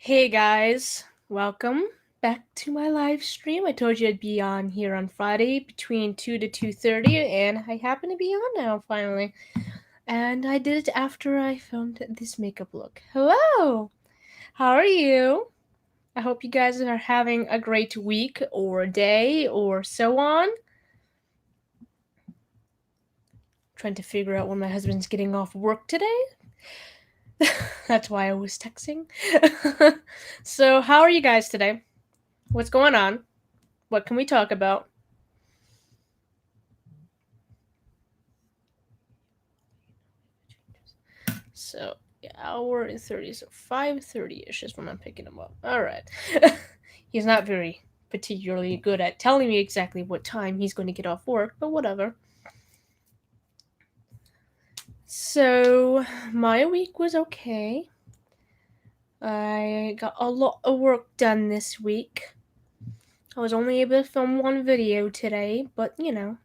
Hey guys, welcome back to my live stream. I told you I'd be on here on Friday between 2 to 2:30 and I happen to be on now finally. And I did it after I filmed this makeup look. Hello. How are you? I hope you guys are having a great week or day or so on. Trying to figure out when my husband's getting off work today. That's why I was texting. So, how are you guys today? What's going on? What can we talk about? So, yeah, hour and 30, so 5:30-ish is when I'm picking him up. Alright. He's not very particularly good at telling me exactly what time he's going to get off work, but whatever. So, my week was okay. I got a lot of work done this week. I was only able to film one video today, but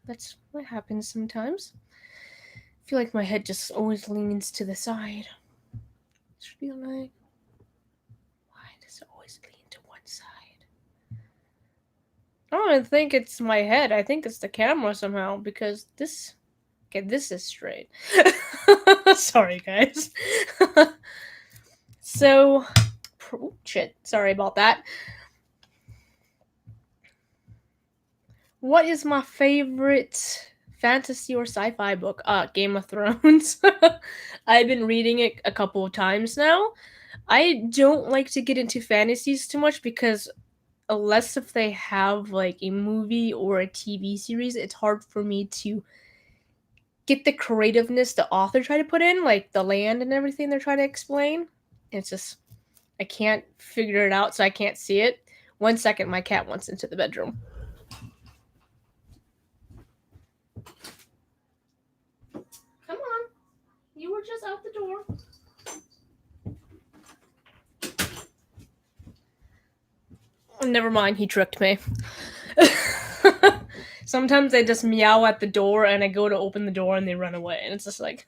that's what happens sometimes. I feel like my head just always leans to the side. Should be like, why does it always lean to one side? I don't even think it's my head. I think it's the camera somehow because this. Okay, this is straight. Sorry, guys. So, shit. Sorry about that. What is my favorite fantasy or sci-fi book? Game of Thrones. I've been reading it a couple of times now. I don't like to get into fantasies too much because unless if they have like a movie or a TV series, it's hard for me to get the creativeness the author tried to put in, like the land and everything they're trying to explain. It's just I can't figure it out, so I can't see it. 1 second, my cat wants into the bedroom. Come on, you were just out the door. Never mind, he tricked me. Sometimes they just meow at the door and I go to open the door and they run away. And it's just like,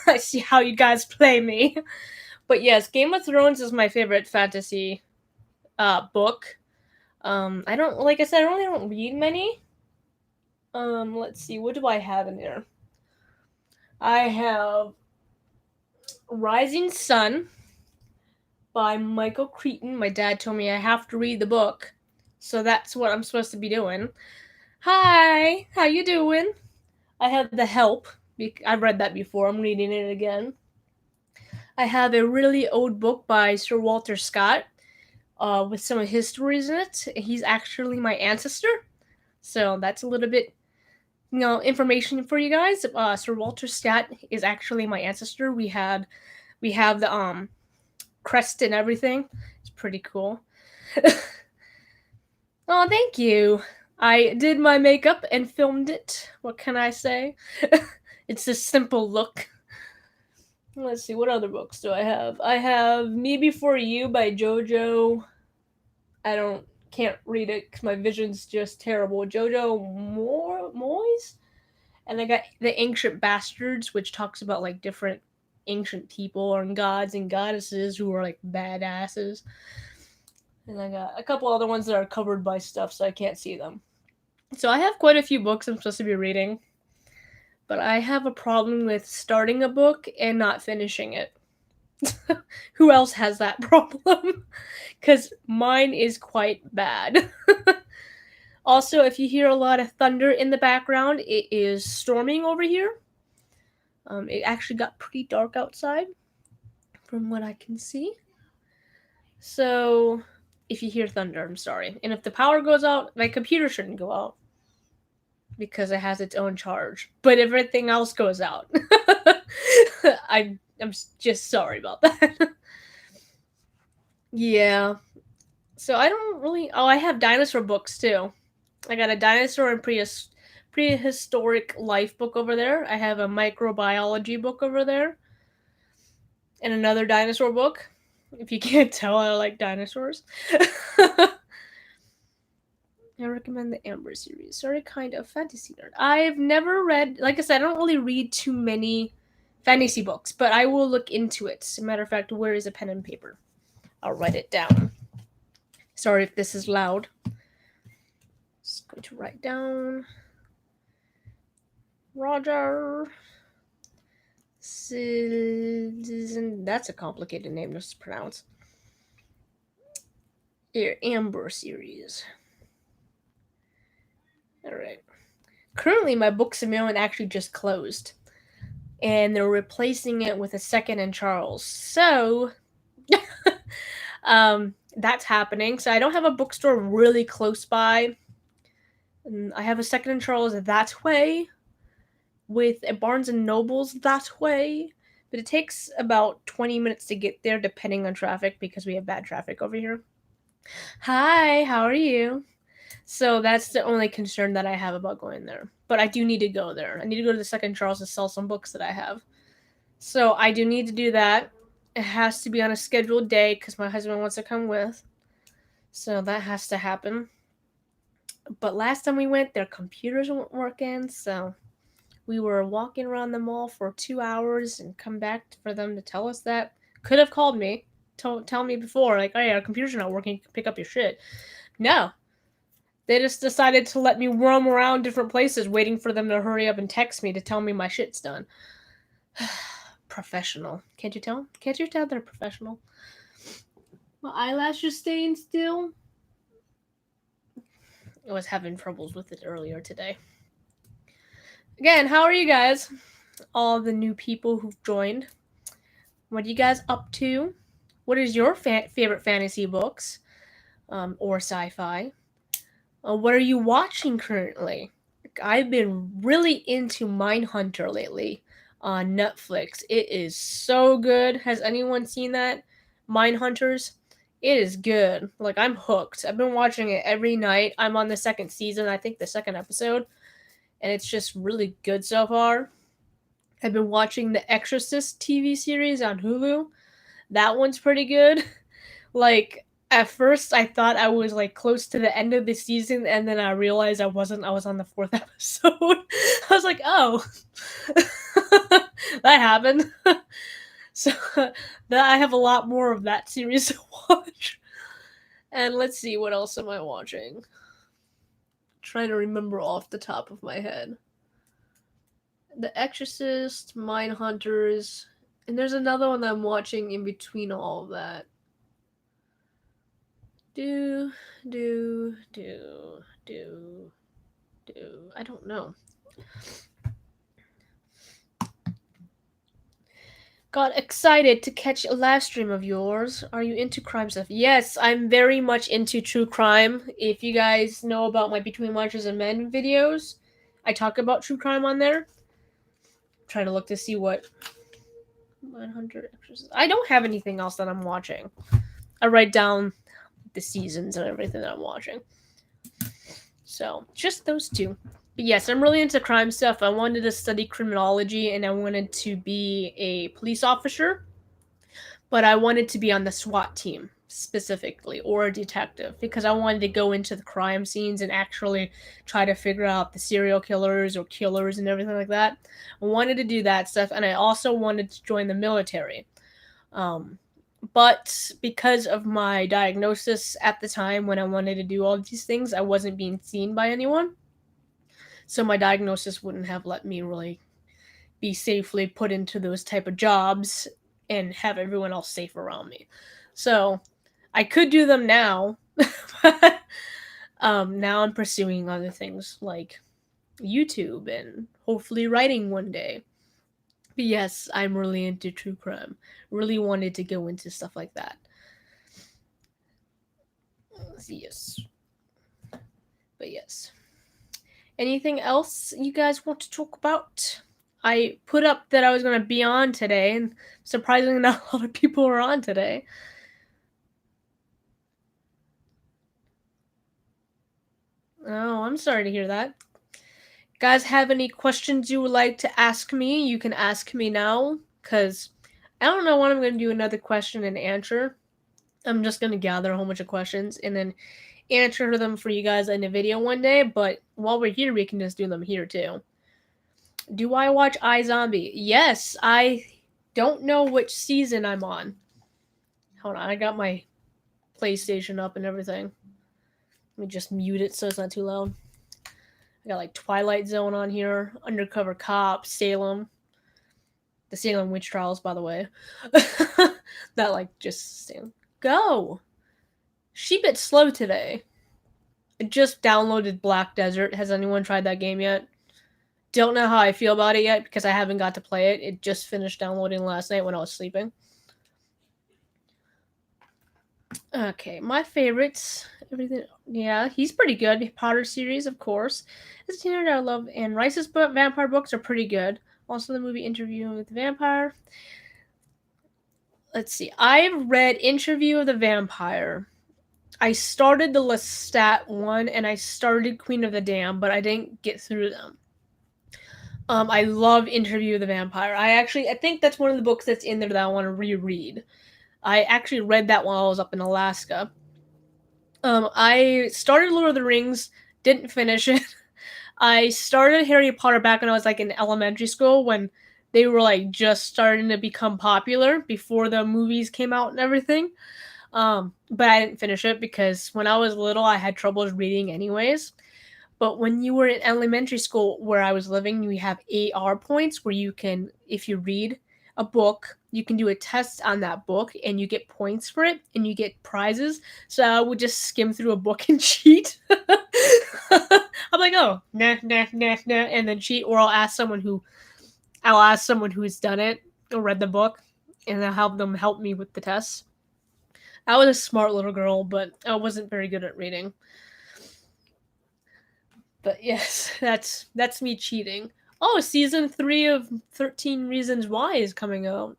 I see how you guys play me. But yes, Game of Thrones is my favorite fantasy book. I don't, like I said, I really don't read many. Let's see, what do I have in there? I have Rising Sun by Michael Crichton. My dad told me I have to read the book, so that's what I'm supposed to be doing. Hi, how you doing? I have The Help. I've read that before. I'm reading it again. I have a really old book by Sir Walter Scott with some of his stories in it. He's actually my ancestor, so that's a little bit, information for you guys. Sir Walter Scott is actually my ancestor. We have the crest and everything. It's pretty cool. Oh, thank you. I did my makeup and filmed it. What can I say? It's a simple look. Let's see, what other books do I have? I have Me Before You by JoJo. Can't read it because my vision's just terrible. JoJo Moyes? And I got The Ancient Bastards, which talks about like different ancient people and gods and goddesses who are like badasses. And I got a couple other ones that are covered by stuff, so I can't see them. So I have quite a few books I'm supposed to be reading. But I have a problem with starting a book and not finishing it. Who else has that problem? Because mine is quite bad. Also, if you hear a lot of thunder in the background, it is storming over here. It actually got pretty dark outside, from what I can see. So, if you hear thunder, I'm sorry. And if the power goes out, my computer shouldn't go out because it has its own charge. But everything else goes out. I'm just sorry about that. Yeah. So I don't really. Oh, I have dinosaur books too. I got a dinosaur and prehistoric life book over there. I have a microbiology book over there. And another dinosaur book. If you can't tell, I like dinosaurs. I recommend the Amber series. Sorry, kind of fantasy nerd. I've never read, like I said, I don't really read too many fantasy books, but I will look into it. As a matter of fact, where is a pen and paper? I'll write it down. Sorry if this is loud. Just going to write down Roger. That's a complicated name to pronounce. Here, Amber series. Alright. Currently, my Books of Maryland actually just closed. And they're replacing it with a Second and Charles. So, that's happening. So I don't have a bookstore really close by. I have a Second and Charles that way, with a Barnes and Nobles that way. But it takes about 20 minutes to get there, depending on traffic, because we have bad traffic over here. Hi, how are you? So that's the only concern that I have about going there. But I do need to go there. I need to go to the Second Charles to sell some books that I have. So I do need to do that. It has to be on a scheduled day because my husband wants to come with. So that has to happen. But last time we went, their computers weren't working, so we were walking around the mall for 2 hours and come back for them to tell us that. Could have called me, tell me before, like, oh yeah, our computers are not working, pick up your shit. No. They just decided to let me roam around different places waiting for them to hurry up and text me to tell me my shit's done. Professional. Can't you tell? Can't you tell they're professional? My eyelashes staying still. I was having troubles with it earlier today. Again, how are you guys? All the new people who've joined. What are you guys up to? What is your favorite fantasy books or sci-fi? What are you watching currently? I've been really into Mindhunter lately on Netflix. It is so good. Has anyone seen that? Mindhunters? It is good. Like, I'm hooked. I've been watching it every night. I'm on the second season, I think the second episode. And it's just really good so far. I've been watching the Exorcist TV series on Hulu. That one's pretty good. Like, at first I thought I was like close to the end of the season, and then I realized I wasn't. I was on the 4th episode. I was like, oh, that happened. So that I have a lot more of that series to watch. And let's see, what else am I watching? Trying to remember off the top of my head. The Exorcist, Mindhunters, and there's another one that I'm watching in between all of that. I don't know. Got excited to catch a live stream of yours. Are you into crime stuff? Yes, I'm very much into true crime. If you guys know about my Between Watchers and Men videos, I talk about true crime on there. I'm trying to look to see what 100 Exorcist. I don't have anything else that I'm watching. I write down the seasons and everything that I'm watching. So, just those two. But yes, I'm really into crime stuff. I wanted to study criminology and I wanted to be a police officer. But I wanted to be on the SWAT team specifically, or a detective, because I wanted to go into the crime scenes and actually try to figure out the serial killers or killers and everything like that. I wanted to do that stuff, and I also wanted to join the military. But because of my diagnosis at the time when I wanted to do all these things, I wasn't being seen by anyone. So my diagnosis wouldn't have let me really be safely put into those type of jobs and have everyone else safe around me. So I could do them now. But, now I'm pursuing other things like YouTube and hopefully writing one day. But yes, I'm really into true crime. Really wanted to go into stuff like that. Yes. But yes. Anything else you guys want to talk about? I put up that I was going to be on today, and surprisingly not a lot of people were on today. Oh, I'm sorry to hear that. Guys, have any questions you would like to ask me? You can ask me now, because I don't know when I'm going to do another question and answer. I'm just going to gather a whole bunch of questions and then answer them for you guys in a video one day, but while we're here, we can just do them here too. Do I watch iZombie? Yes, I don't know which season I'm on. Hold on, I got my PlayStation up and everything. Let me just mute it so it's not too loud. I got like Twilight Zone on here, Undercover Cop, Salem. The Salem Witch Trials, by the way. That like just Salem. Go! She bit slow today. I just downloaded Black Desert. Has anyone tried that game yet? Don't know how I feel about it yet because I haven't got to play it. It just finished downloading last night when I was sleeping. Okay, my favorites. Everything. Yeah, he's pretty good. Potter series, of course. As a teenager, I love Anne Rice's vampire books are pretty good. Also, the movie Interview with the Vampire. Let's see. I've read Interview of the Vampire. I started the Lestat one and I started Queen of the Dam, but I didn't get through them. I love Interview with the Vampire. I think that's one of the books that's in there that I want to reread. I actually read that while I was up in Alaska. I started Lord of the Rings, didn't finish it. I started Harry Potter back when I was like in elementary school when they were like just starting to become popular before the movies came out and everything. But I didn't finish it because when I was little, I had troubles reading anyways. But when you were in elementary school where I was living, you have AR points where you can, if you read a book, you can do a test on that book and you get points for it and you get prizes. So I would just skim through a book and cheat. I'm like, oh, nah, and then cheat, or I'll ask someone who's done it or read the book, and I'll have them help me with the tests. I was a smart little girl, but I wasn't very good at reading. But yes, that's me cheating. Oh, season 3 of 13 Reasons Why is coming out.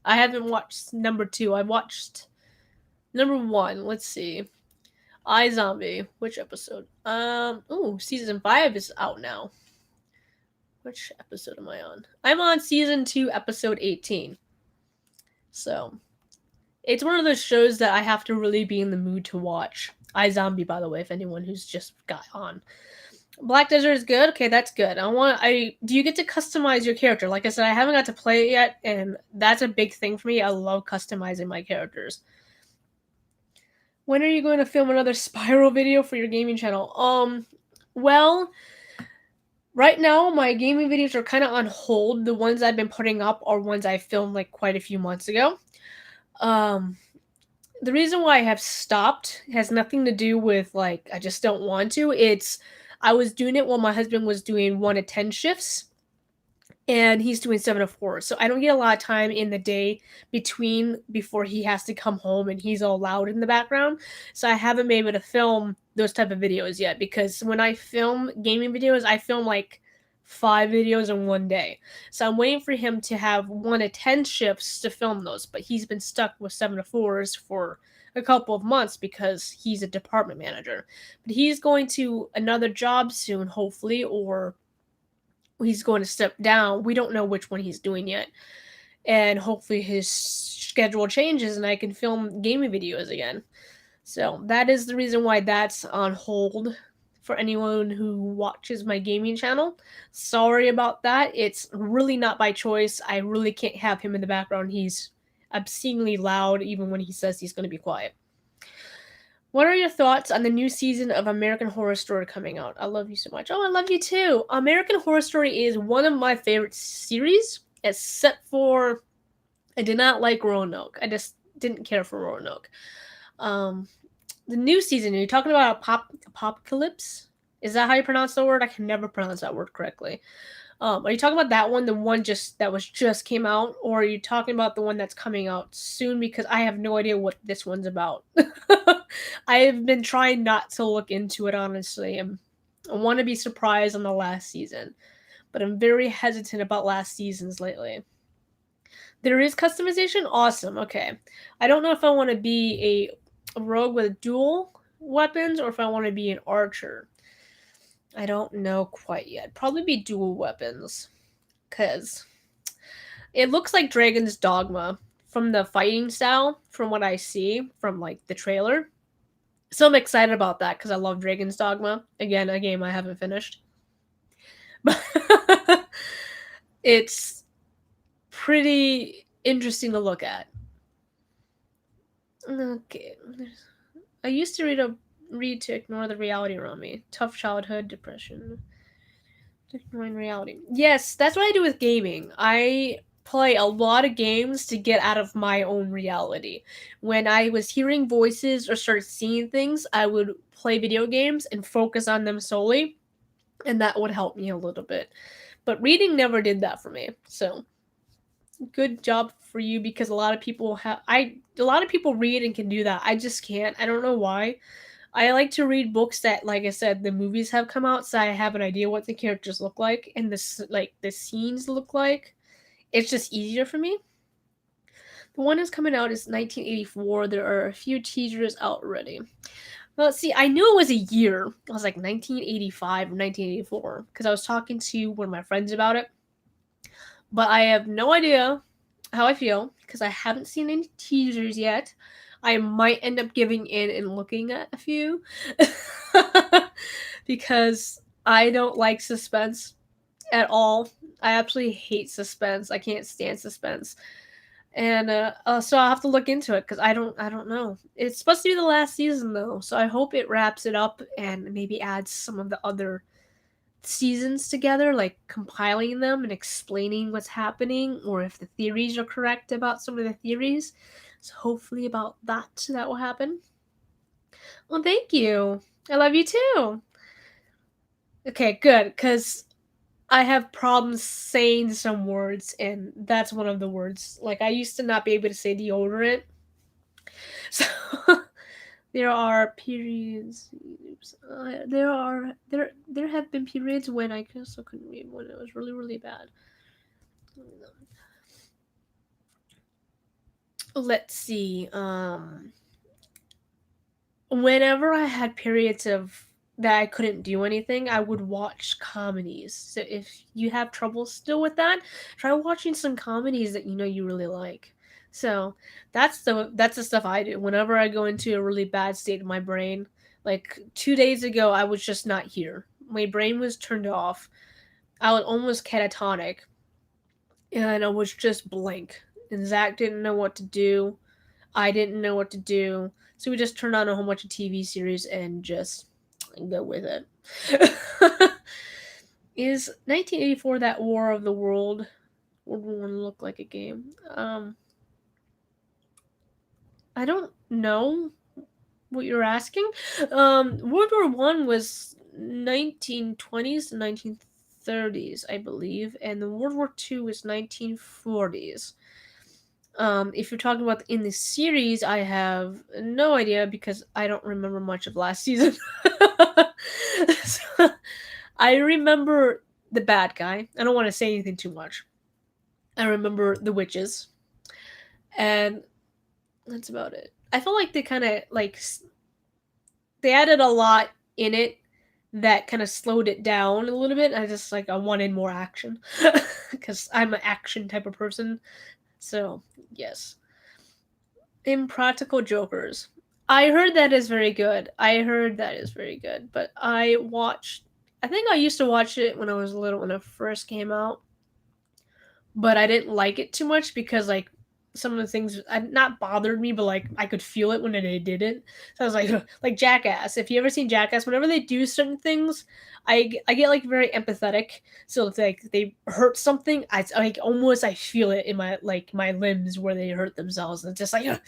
I haven't watched number 2. I watched number 1. Let's see. iZombie. Which episode? Season 5 is out now. Which episode am I on? I'm on season 2, episode 18. So, it's one of those shows that I have to really be in the mood to watch. iZombie, by the way, if anyone who's just got on. Black Desert is good. Okay, that's good. Do you get to customize your character? Like I said, I haven't got to play it yet, and that's a big thing for me. I love customizing my characters. When are you going to film another Spiral video for your gaming channel? Well, right now my gaming videos are kind of on hold. The ones I've been putting up are ones I filmed like quite a few months ago. The reason why I have stopped has nothing to do with like I just don't want to. I was doing it while my husband was doing 1 to 10 shifts, and he's doing 7 to 4. So I don't get a lot of time in the day before he has to come home and he's all loud in the background. So I haven't been able to film those type of videos yet, because when I film gaming videos, I film like 5 videos in one day. So I'm waiting for him to have 1 to 10 shifts to film those, but he's been stuck with 7 to 4s for a couple of months because he's a department manager. But he's going to another job soon, hopefully, or he's going to step down. We don't know which one he's doing yet. And hopefully his schedule changes and I can film gaming videos again. So that is the reason why that's on hold for anyone who watches my gaming channel. Sorry about that. It's really not by choice. I really can't have him in the background. He's obscenely loud even when he says he's going to be quiet. What are your thoughts on the new season of American Horror Story coming out? I love you so much. Oh, I love you too. American Horror Story is one of my favorite series, except for I did not like Roanoke. I just didn't care for Roanoke. The new season, are you talking about Apocalypse? Is that how you pronounce the word? I can never pronounce that word correctly. Are you talking about that one, the one that just came out, or are you talking about the one that's coming out soon? Because I have no idea what this one's about. I have been trying not to look into it, honestly. I want to be surprised on the last season, but I'm very hesitant about last seasons lately. There is customization? Awesome. Okay. I don't know if I want to be a rogue with dual weapons or if I want to be an archer. I don't know quite yet. Probably be dual weapons, because it looks like Dragon's Dogma from the fighting style, from what I see from like the trailer. So I'm excited about that because I love Dragon's Dogma. Again, a game I haven't finished. But it's pretty interesting to look at. Okay. I used to read to ignore the reality around me. Tough childhood, depression, ignoring reality. Yes, that's what I do with gaming. I play a lot of games to get out of my own reality. When I was hearing voices or started seeing things, I would play video games and focus on them solely, and that would help me a little bit. But reading never did that for me. So, good job for you because a lot of people read and can do that. I just can't. I don't know why. I like to read books that, like I said, the movies have come out, so I have an idea what the characters look like and the scenes look like. It's just easier for me. The one that's coming out is 1984. There are a few teasers out already. Well, see, I knew it was a year. I was like 1985 or 1984 because I was talking to one of my friends about it. But I have no idea how I feel because I haven't seen any teasers yet. I might end up giving in and looking at a few because I don't like suspense at all. I absolutely hate suspense. I can't stand suspense. And so I'll have to look into it because I don't know. It's supposed to be the last season though, so I hope it wraps it up and maybe adds some of the other seasons together, like compiling them and explaining what's happening, or if the theories are correct about some of the theories. So hopefully about that will happen. Well, thank you. I love you too. Okay, good, because I have problems saying some words, and that's one of the words. Like I used to not be able to say deodorant. So there are periods. Oops, there have been periods when I also couldn't read when it was really really bad. Let's see. Whenever I had periods of that I couldn't do anything, I would watch comedies. So if you have trouble still with that, try watching some comedies that you know you really like. So that's the stuff I do. Whenever I go into a really bad state of my brain, like 2 days ago, I was just not here. My brain was turned off. I was almost catatonic, and I was just blank. And Zach didn't know what to do. I didn't know what to do, so we just turned on a whole bunch of TV series and just go with it. Is 1984 that War of the World War One look like a game? I don't know what you're asking. World War One was 1920s to 1930s, I believe, and the World War Two was 1940s. If you're talking about in the series, I have no idea because I don't remember much of last season. So, I remember the bad guy. I don't want to say anything too much. I remember the witches, and that's about it. I feel like they kind of they added a lot in it that kind of slowed it down a little bit. I wanted more action because I'm an action type of person. So yes. Impractical Jokers. I heard that is very good. I heard that is very good. But I think I used to watch it when I was little when it first came out. But I didn't like it too much because like some of the things not bothered me, but like I could feel it when they did it. So I was like like Jackass. If you ever seen Jackass, whenever they do certain things, I get like very empathetic. So if like they hurt something, I feel it in my limbs where they hurt themselves. And it's just like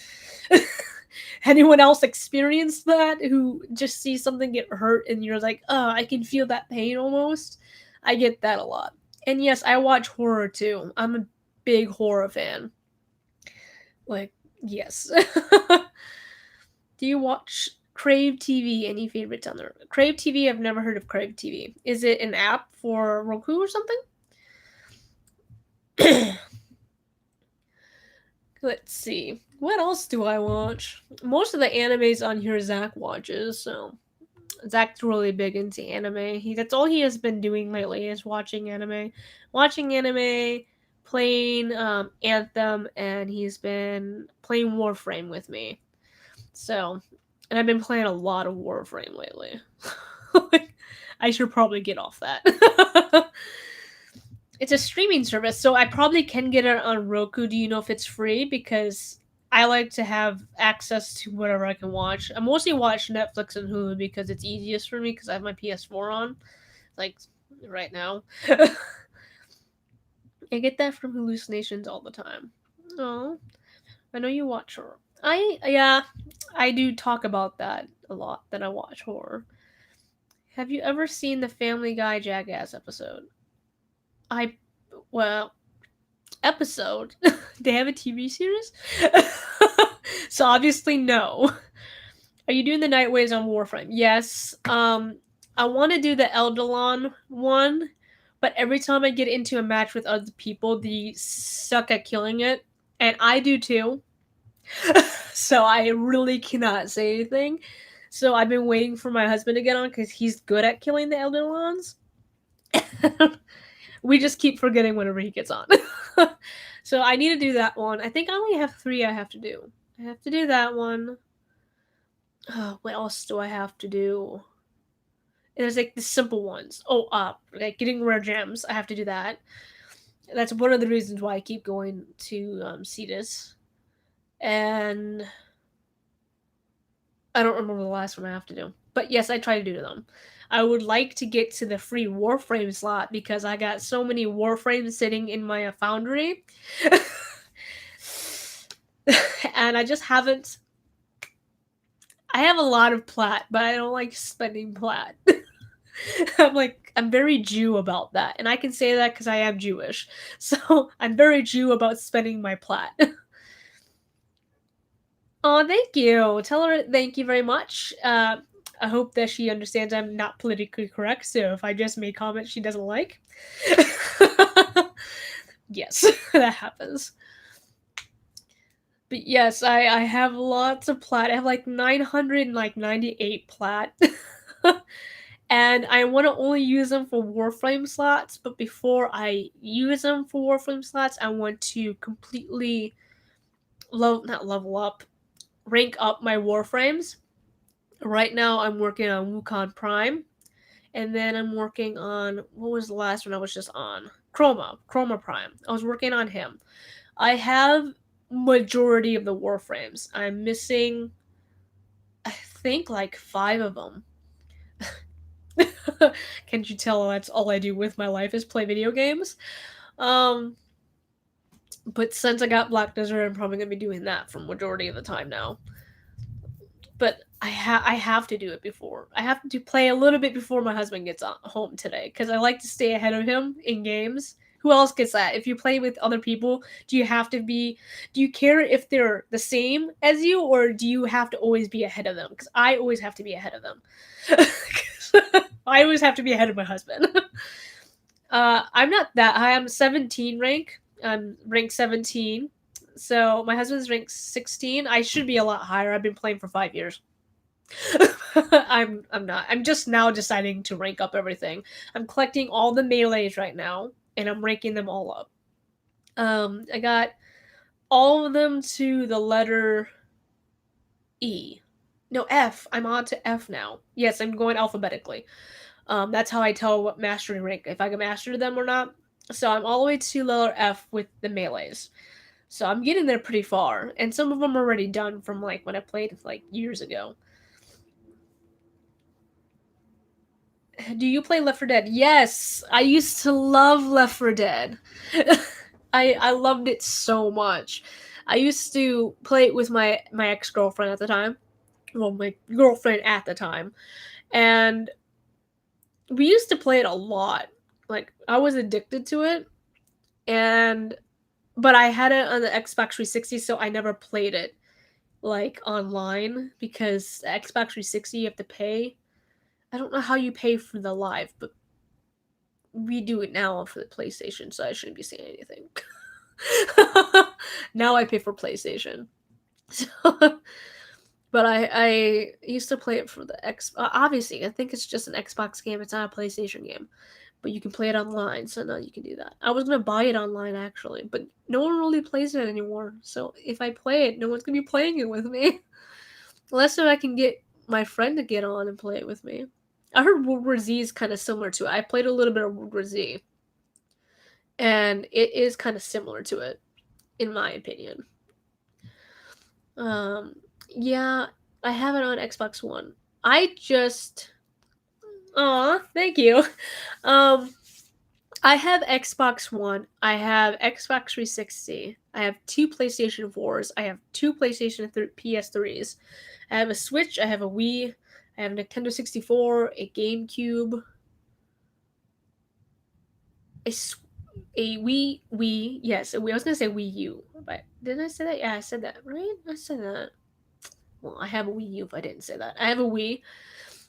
anyone else experience that who just sees something get hurt and you're like, oh, I can feel that pain almost. I get that a lot. And yes, I watch horror too. I'm a big horror fan. Like, yes. Do you watch Crave TV? Any favorites on there? Crave TV, I've never heard of Crave TV. Is it an app for Roku or something? Let's see. What else do I watch? Most of the animes on here Zach watches, so Zach's really big into anime. That's all he has been doing lately is watching anime. Watching anime, playing Anthem, and he's been playing Warframe with me. So, and I've been playing a lot of Warframe lately. I should probably get off that. It's a streaming service, so I probably can get it on Roku. Do you know if it's free? Because I like to have access to whatever I can watch. I mostly watch Netflix and Hulu because it's easiest for me because I have my PS4 on, like right now. I get that from Hallucinations all the time. Oh, I know you watch horror. I do talk about that a lot. That I watch horror. Have you ever seen the Family Guy Jackass episode? I well, episode. They have a TV series? So obviously no. Are you doing the Night Waves on Warframe? Yes. I want to do the Eldalon one, but every time I get into a match with other people, they suck at killing it, and I do too. So I really cannot say anything. So I've been waiting for my husband to get on because he's good at killing the Eldalons. We just keep forgetting whenever he gets on. So I need to do that one. I think I only have 3 I have to do. I have to do that one. What else do I have to do? There's like the simple ones. Like getting rare gems. I have to do that. That's one of the reasons why I keep going to Cetus. And I don't remember the last one I have to do. But yes, I try to do them. I would like to get to the free Warframe slot because I got so many Warframes sitting in my foundry. And I just haven't. I have a lot of plat, but I don't like spending plat. I'm very Jew about that. And I can say that because I am Jewish. So I'm very Jew about spending my plat. Oh, thank you. Tell her thank you very much. I hope that she understands I'm not politically correct, so if I just make comments she doesn't like. Yes, that happens. But yes, I have lots of plat. I have like 998 plat. And I want to only use them for Warframe slots, but before I use them for Warframe slots, I want to completely not level up, rank up my Warframes. Right now I'm working on Wukong Prime, and then I'm working on, what was the last one I was just on? Chroma Prime. I was working on him. I have majority of the Warframes. I'm missing, I think, like 5 of them. Can't you tell that's all I do with my life is play video games? But since I got Black Desert, I'm probably gonna be doing that for majority of the time now. But I have to do it before. I have to play a little bit before my husband gets home today because I like to stay ahead of him in games. Who else gets that? If you play with other people, do you care if they're the same as you, or do you have to always be ahead of them? Because I always have to be ahead of them. I always have to be ahead of my husband. I'm not that high. I'm 17 rank. I'm rank 17. So my husband's rank 16. I should be a lot higher. I've been playing for 5 years. I'm not. I'm just now deciding to rank up everything. I'm collecting all the melees right now, and I'm ranking them all up. I got all of them to the letter E. No, F. I'm on to F now. Yes, I'm going alphabetically. That's how I tell what mastery rank, if I can master them or not. So I'm all the way to letter F with the melees. So I'm getting there pretty far, and some of them are already done from like when I played like years ago. Do you play Left 4 Dead? Yes, I used to love Left 4 Dead. I loved it so much. I used to play it with my ex-girlfriend at the time. Well, my girlfriend at the time. And we used to play it a lot. Like, I was addicted to it. But I had it on the Xbox 360, so I never played it like online because the Xbox 360 you have to pay. I don't know how you pay for the live, but we do it now for the PlayStation, so I shouldn't be saying anything. Now I pay for PlayStation. But I used to play it for the X. Obviously, I think it's just an Xbox game. It's not a PlayStation game, but you can play it online. So now you can do that. I was gonna buy it online actually, but no one really plays it anymore. So if I play it, no one's gonna be playing it with me, unless if I can get my friend to get on and play it with me. I heard World War Z is kind of similar to it. I played a little bit of World War Z, and it is kind of similar to it, in my opinion. Yeah, I have it on Xbox One. I just Aw, thank you. Um, I have Xbox One. I have Xbox 360. I have two PlayStation 4s. I have two PlayStation PS3s. I have a Switch. I have a Wii. I have a Nintendo 64, a GameCube, a Wii. Yes, I was gonna say Wii U, but didn't I say that? Yeah, I said that, right? I said that. Well, I have a Wii U if I didn't say that. I have a Wii,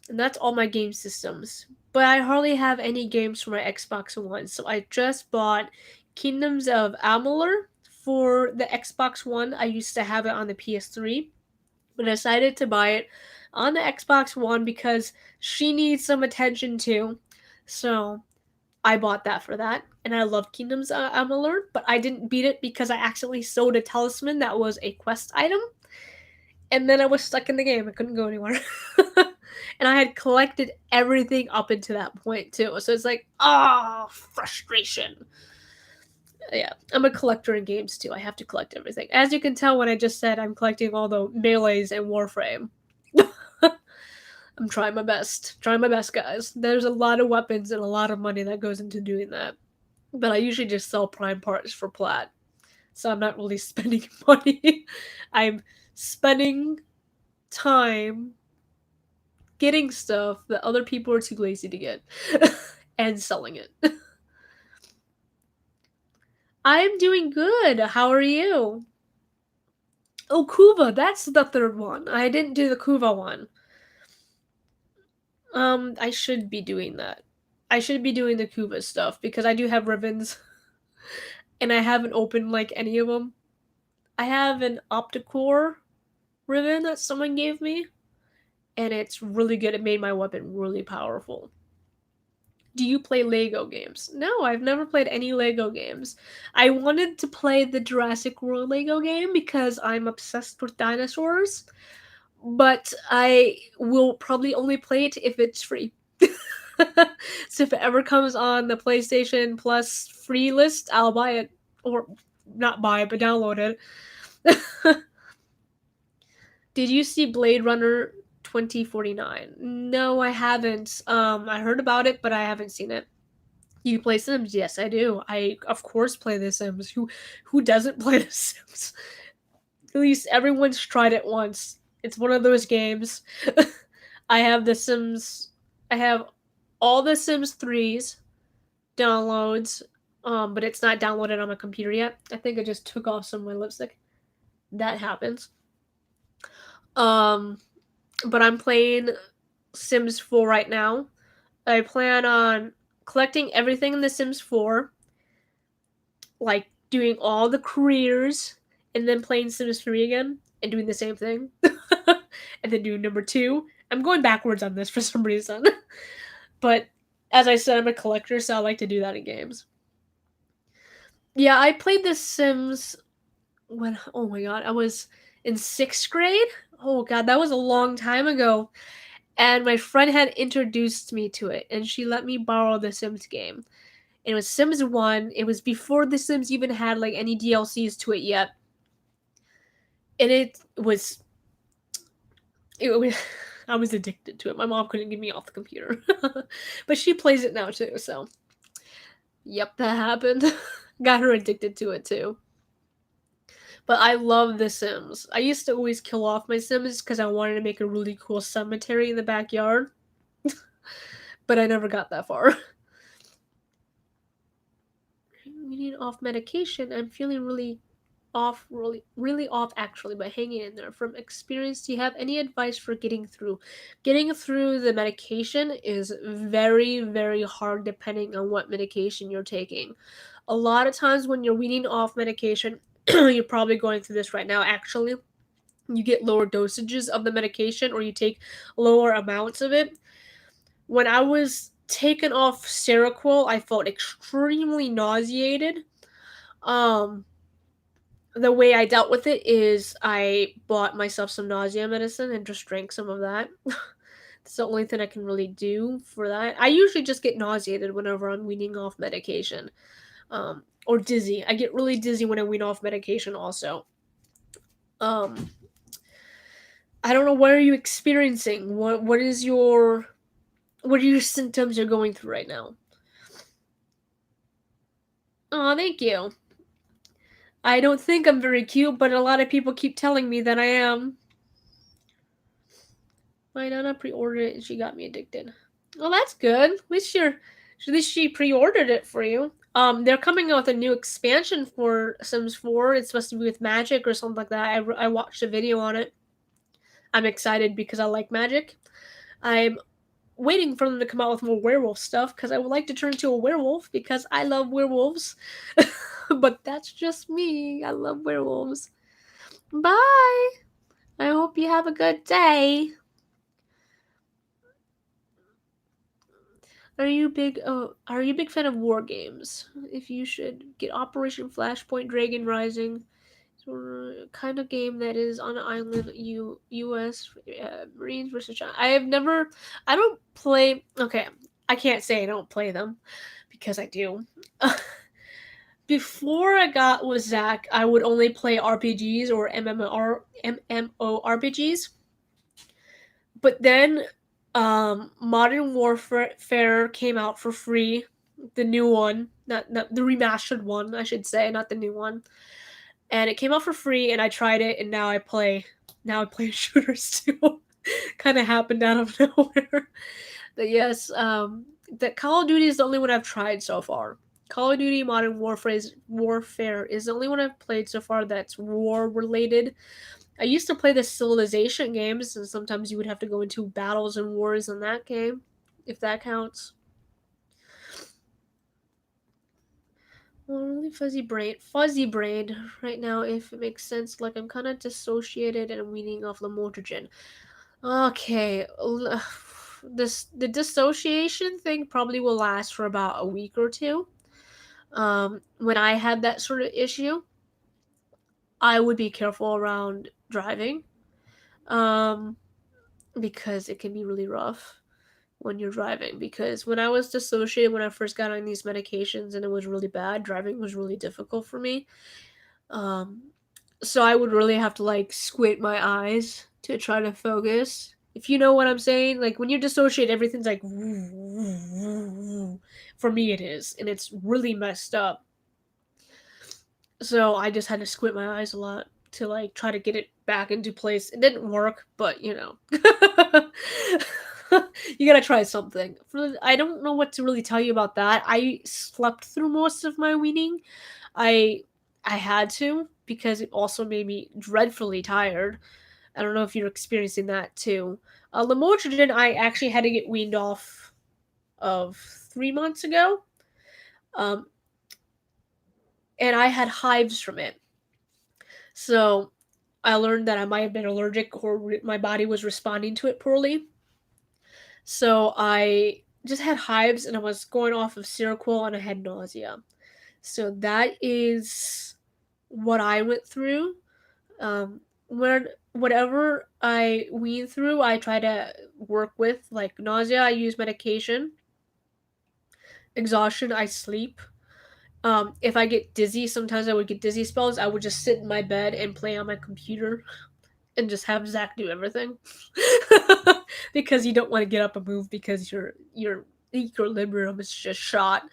and that's all my game systems. But I hardly have any games for my Xbox One, so I just bought Kingdoms of Amalur for the Xbox One. I used to have it on the PS3, but I decided to buy it on the Xbox One because she needs some attention too. So I bought that for that, and I love Kingdoms of Amalur, but I didn't beat it because I accidentally sold a talisman that was a quest item, and then I was stuck in the game. I couldn't go anywhere. And I had collected everything up until that point too. So it's like, frustration. Yeah, I'm a collector in games too. I have to collect everything. As you can tell when I just said I'm collecting all the melees and Warframe. I'm trying my best. Trying my best, guys. There's a lot of weapons and a lot of money that goes into doing that. But I usually just sell prime parts for plat. So I'm not really spending money. I'm spending time getting stuff that other people are too lazy to get and selling it. I'm doing good. How are you? Oh, Kuva, that's the third one. I didn't do the Kuva one. I should be doing that. I should be doing the Kuva stuff because I do have ribbons and I haven't opened like any of them. I have an Opticore ribbon that someone gave me and it's really good. It made my weapon really powerful. Do you play Lego games? No, I've never played any Lego games. I wanted to play the Jurassic World Lego game because I'm obsessed with dinosaurs, but I will probably only play it if it's free. So if it ever comes on the PlayStation Plus free list, I'll buy it. Or not buy it, but download it. Did you see Blade Runner 2049? No, I haven't. I heard about it, but I haven't seen it. You play Sims? Yes, I do. I of course play The Sims. Who doesn't play The Sims? At least everyone's tried it once. It's one of those games. I have The Sims. I have all the Sims 3s downloads, but it's not downloaded on my computer yet. I think I just took off some of my lipstick. That happens. Um, but I'm playing Sims 4 right now. I plan on collecting everything in The Sims 4, like doing all the careers, and then playing Sims 3 again and doing the same thing. And then doing number 2. I'm going backwards on this for some reason. But as I said, I'm a collector, so I like to do that in games. Yeah, I played The Sims when, oh my god, I was in 6th grade? Oh god, that was a long time ago. And my friend had introduced me to it, and she let me borrow the Sims game. It was Sims 1. It was before The Sims even had like any DLCs to it yet. And it was I was addicted to it. My mom couldn't get me off the computer. But she plays it now too, so yep, that happened. Got her addicted to it too. But I love The Sims. I used to always kill off my Sims because I wanted to make a really cool cemetery in the backyard. But I never got that far. Reading off medication. I'm feeling really off actually, but hanging in there. From experience, do you have any advice for getting through? Getting through the medication is very, very hard depending on what medication you're taking. A lot of times when you're weaning off medication, you're probably going through this right now actually. You get lower dosages of the medication or you take lower amounts of it. When I was taken off Seroquel, I felt extremely nauseated. Um, the way I dealt with it is I bought myself some nausea medicine and just drank some of that. It's the only thing I can really do for that. I usually just get nauseated whenever I'm weaning off medication. Or dizzy. I get really dizzy when I wean off medication also. Um, I don't know, what are you experiencing? What are your symptoms you're going through right now? Oh, thank you. I don't think I'm very cute, but a lot of people keep telling me that I am. My Nana pre-ordered it and she got me addicted. Well, that's good. At least she pre-ordered it for you. They're coming out with a new expansion for Sims 4. It's supposed to be with magic or something like that. I watched a video on it. I'm excited because I like magic. I'm waiting for them to come out with more werewolf stuff because I would like to turn into a werewolf because I love werewolves. But that's just me. I love werewolves. Bye. I hope you have a good day. Are you a big fan of war games? If you should get Operation Flashpoint Dragon Rising, kind of game that is on an island, US Marines versus China. I don't play, okay, I can't say I don't play them because I do. Before I got with Zach, I would only play RPGs or MMORPGs. But then Modern Warfare came out for free, the new one, not the remastered one, I should say, not the new one. And it came out for free, and I tried it, and now I play shooters too. Kind of happened out of nowhere. But yes, that Call of Duty is the only one I've tried so far. Call of Duty Modern Warfare is the only one I've played so far that's war related. I used to play the Civilization games, and sometimes you would have to go into battles and wars in that game, if that counts. Well, really fuzzy brain right now, if it makes sense. Like, I'm kind of dissociated and I'm weaning off lamotrigine. Okay, the dissociation thing probably will last for about a week or two. When I had that sort of issue, I would be careful around driving, um, because it can be really rough when you're driving. Because when I was dissociated, when I first got on these medications and it was really bad, driving was really difficult for me. Um, so I would really have to like squint my eyes to try to focus. If you know what I'm saying, like when you dissociate, everything's like for me it is, and it's really messed up. So I just had to squint my eyes a lot to like try to get it back into place. It didn't work, but you know. You gotta try something. I don't know what to really tell you about that. I slept through most of my weaning. I I had to because it also made me dreadfully tired. I don't know if you're experiencing that too. Lamotrigine, I actually had to get weaned off of 3 months ago, um, and I had hives from it. So I learned that I might have been allergic or my body was responding to it poorly. So I just had hives and I was going off of Seroquel and I had nausea. So that is what I went through. When whatever I wean through, I try to work with. Like nausea, I use medication. Exhaustion, I sleep. If I get dizzy, sometimes I would get dizzy spells. I would just sit in my bed and play on my computer and just have Zach do everything. Because you don't want to get up and move because your equilibrium is just shot.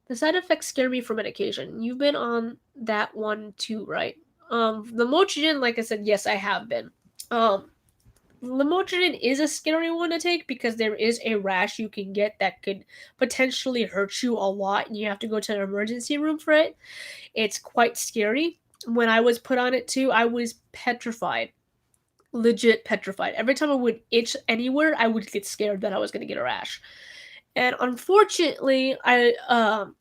The side effects scare me for medication. You've been on that one too, right? The Mochigen, like I said, yes, I have been. Um, Lamotrigine is a scary one to take because there is a rash you can get that could potentially hurt you a lot, and you have to go to an emergency room for it. It's quite scary. When I was put on it too, I was petrified. Legit petrified. Every time I would itch anywhere, I would get scared that I was going to get a rash. And unfortunately, I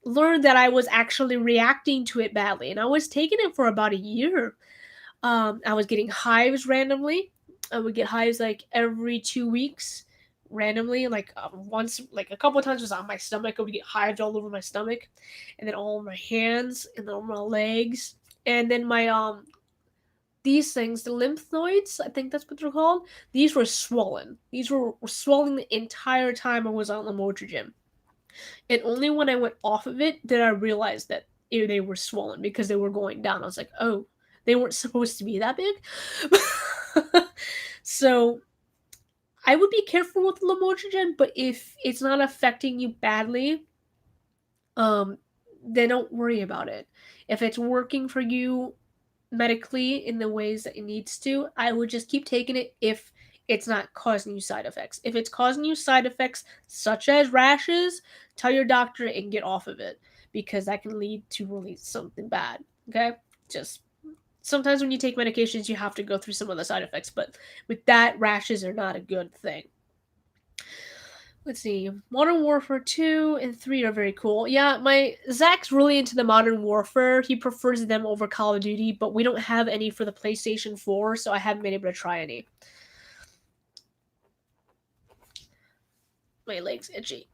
learned that I was actually reacting to it badly, and I was taking it for about a year. I was getting hives randomly. I would get hives like every 2 weeks, randomly. Like once, like a couple of times, it was on my stomach. I would get hives all over my stomach, and then all over my hands, and then on my legs, and then my these things, the lymph nodes, I think that's what they're called. These were swollen. These were swollen the entire time I was on Lamotrigine. And only when I went off of it did I realize that they were swollen because they were going down. I was like, oh, they weren't supposed to be that big. So I would be careful with lamotrigine, but if it's not affecting you badly, um, then don't worry about it. If it's working for you medically in the ways that it needs to, I would just keep taking it if it's not causing you side effects. If it's causing you side effects such as rashes, tell your doctor and get off of it because that can lead to really something bad. Okay? Just sometimes when you take medications, you have to go through some of the side effects, but with that, rashes are not a good thing. Let's see. Modern Warfare 2 and 3 are very cool. Yeah, my Zach's really into the Modern Warfare. He prefers them over Call of Duty, but we don't have any for the PlayStation 4, so I haven't been able to try any. My leg's itchy.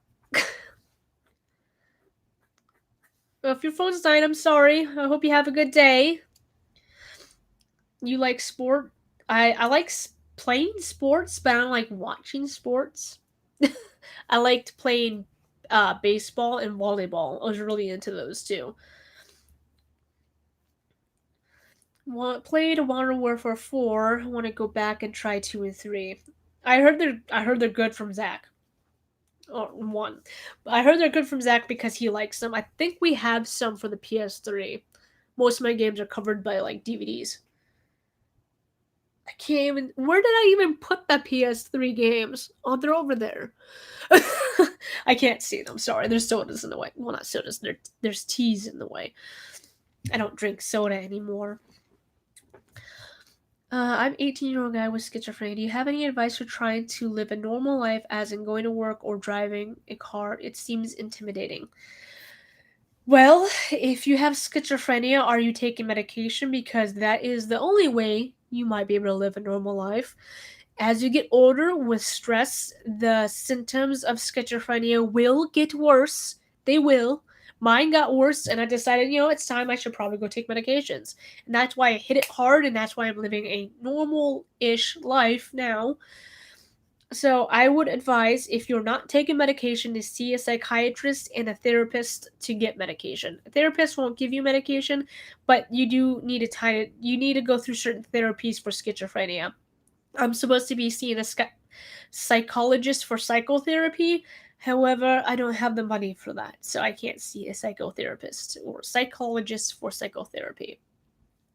Well, if your phone's dying, I'm sorry. I hope you have a good day. You like sport? I like playing sports, but I don't like watching sports. I liked playing baseball and volleyball. I was really into those too. Played Modern Warfare 4. I want to go back and try 2 and 3. I heard they're good from Zach. Or 1. I heard they're good from Zach because he likes them. I think we have some for the PS3. Most of my games are covered by like DVDs. I can't even. Where did I even put the PS3 games? Oh, they're over there. I can't see them. Sorry, there's sodas in the way. Well, not sodas. There's teas in the way. I don't drink soda anymore. I'm 18-year-old guy with schizophrenia. Do you have any advice for trying to live a normal life, as in going to work or driving a car? It seems intimidating. Well, if you have schizophrenia, are you taking medication? Because that is the only way you might be able to live a normal life. As you get older with stress, the symptoms of schizophrenia will get worse. They will. Mine got worse, and I decided, it's time I should probably go take medications. And that's why I hit it hard, and that's why I'm living a normal ish life now. So I would advise, if you're not taking medication, to see a psychiatrist and a therapist to get medication. A therapist won't give you medication, but you do need you need to go through certain therapies for schizophrenia. I'm supposed to be seeing a psychologist for psychotherapy. However, I don't have the money for that, so I can't see a psychotherapist or psychologist for psychotherapy.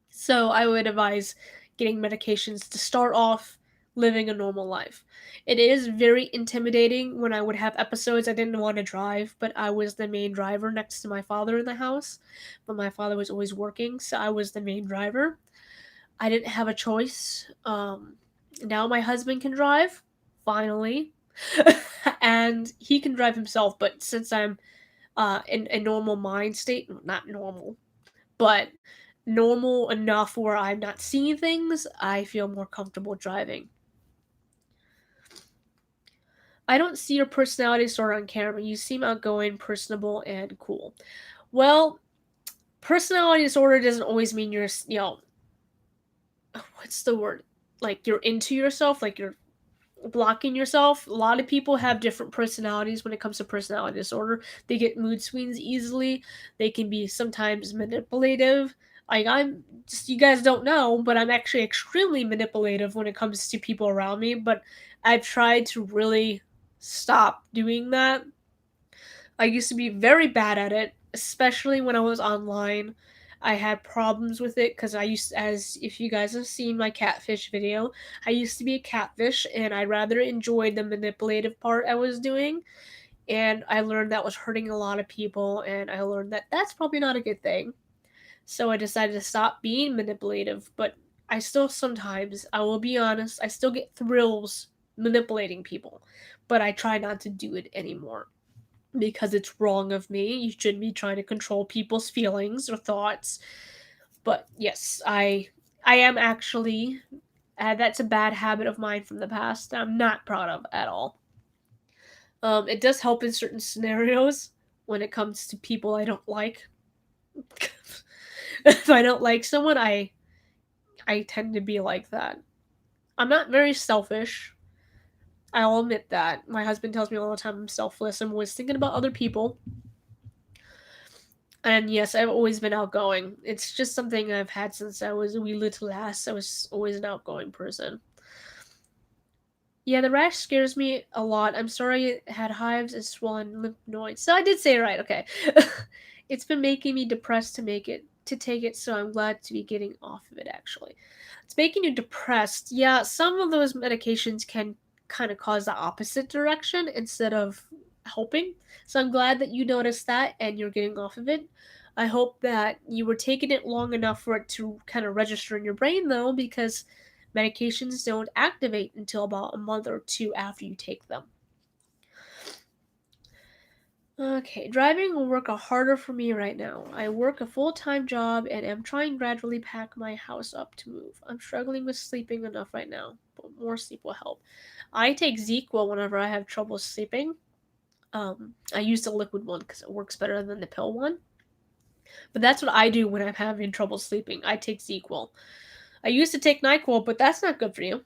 So I would advise getting medications to start off living a normal life. It is very intimidating when I would have episodes I didn't want to drive, but I was the main driver next to my father in the house. But my father was always working, so I was the main driver. I didn't have a choice. Now my husband can drive, finally. And he can drive himself, but since I'm in a normal mind state, not normal, but normal enough where I'm not seeing things, I feel more comfortable driving. I don't see your personality disorder on camera. You seem outgoing, personable, and cool. Well, personality disorder doesn't always mean you're, what's the word? Like you're into yourself, like you're blocking yourself. A lot of people have different personalities when it comes to personality disorder. They get mood swings easily. They can be sometimes manipulative. Like I'm just, you guys don't know, but I'm actually extremely manipulative when it comes to people around me, but I've tried to really stop doing that. I used to be very bad at it, especially when I was online. I had problems with it because as if you guys have seen my catfish video, I used to be a catfish and I rather enjoyed the manipulative part I was doing. And I learned that was hurting a lot of people, and I learned that that's probably not a good thing. So I decided to stop being manipulative, but I still sometimes, I will be honest, I still get thrills manipulating people, but I try not to do it anymore because it's wrong of me. You shouldn't be trying to control people's feelings or thoughts. But yes, I am actually that's a bad habit of mine from the past that I'm not proud of at all. It does help in certain scenarios when it comes to people I don't like. If I don't like someone, I tend to be like that. I'm not very selfish. I'll admit that. My husband tells me all the time I'm selfless. I'm always thinking about other people. And yes, I've always been outgoing. It's just something I've had since I was a wee little lass. I was always an outgoing person. Yeah, the rash scares me a lot. I'm sorry it had hives and swollen lymph nodes. So I did say it right, okay. It's been making me depressed to take it, so I'm glad to be getting off of it actually. It's making you depressed. Yeah, some of those medications can kind of cause the opposite direction instead of helping. So I'm glad that you noticed that and you're getting off of it. I hope that you were taking it long enough for it to kind of register in your brain though, because medications don't activate until about a month or two after you take them. Okay, driving will work harder for me right now. I work a full-time job and am trying gradually pack my house up to move. I'm struggling with sleeping enough right now, but more sleep will help. I take ZQL whenever I have trouble sleeping. I use the liquid one because it works better than the pill one. But that's what I do when I'm having trouble sleeping. I take ZQL. I used to take NyQuil, but that's not good for you.